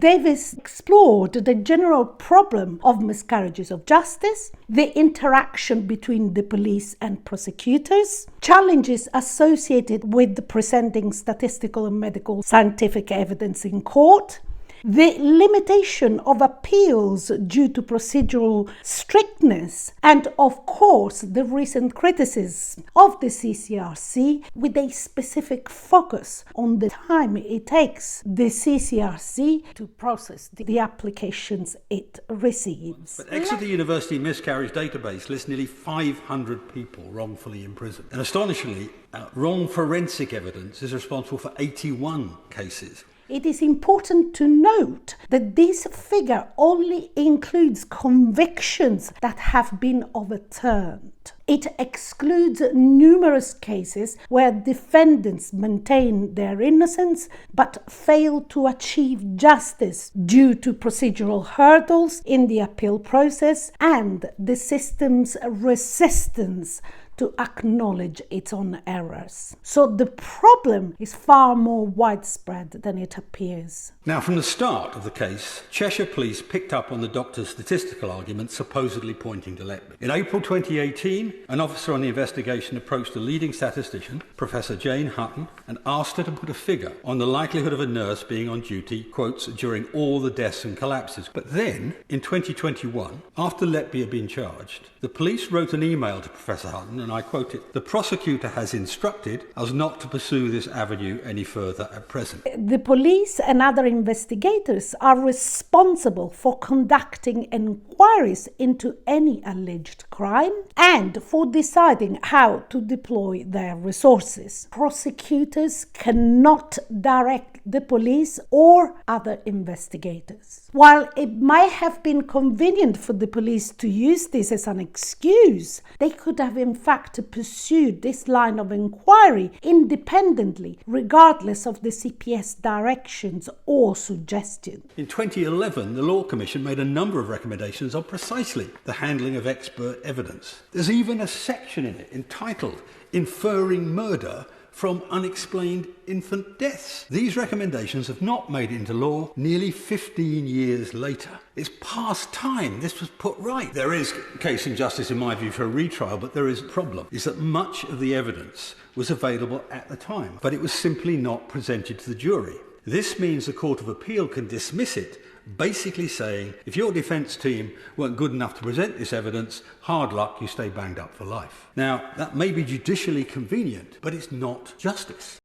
Davies explored the general problem of miscarriages of justice, the interaction between the police and prosecutors, challenges associated with presenting statistical and medical scientific evidence in court, the limitation of appeals due to procedural strictness, and of course the recent criticism of the CCRC with a specific focus on the time it takes the CCRC to process the applications it receives. But Exeter University Miscarriage Database lists nearly 500 people wrongfully imprisoned. And astonishingly, wrong forensic evidence is responsible for 81 cases. It is important to note that this figure only includes convictions that have been overturned. It excludes numerous cases where defendants maintain their innocence but fail to achieve justice due to procedural hurdles in the appeal process and the system's resistance to acknowledge its own errors. So the problem is far more widespread than it appears. Now, from the start of the case, Cheshire Police picked up on the doctor's statistical argument supposedly pointing to Letby. In April 2018, an officer on the investigation approached the leading statistician, Professor Jane Hutton, and asked her to put a figure on the likelihood of a nurse being on duty, quotes, during all the deaths and collapses. But then, in 2021, after Letby had been charged, the police wrote an email to Professor Hutton, and I quote it, "The prosecutor has instructed us not to pursue this avenue any further at present." The police and other investigators are responsible for conducting inquiries into any alleged crime and for deciding how to deploy their resources. Prosecutors cannot direct the police or other investigators. While it might have been convenient for the police to use this as an excuse, they could have in fact pursued this line of inquiry independently, regardless of the CPS directions or suggestions. In 2011, the Law Commission made a number of recommendations on precisely the handling of expert evidence. There's even a section in it entitled "Inferring Murder from Unexplained Infant Deaths." These recommendations have not made it into law nearly 15 years later. It's past time this was put right. There is case injustice in my view for a retrial, but there is a problem, is that much of the evidence was available at the time, but it was simply not presented to the jury. This means the Court of Appeal can dismiss it, basically saying, if your defence team weren't good enough to present this evidence, hard luck, you stay banged up for life. Now, that may be judicially convenient, but it's not justice.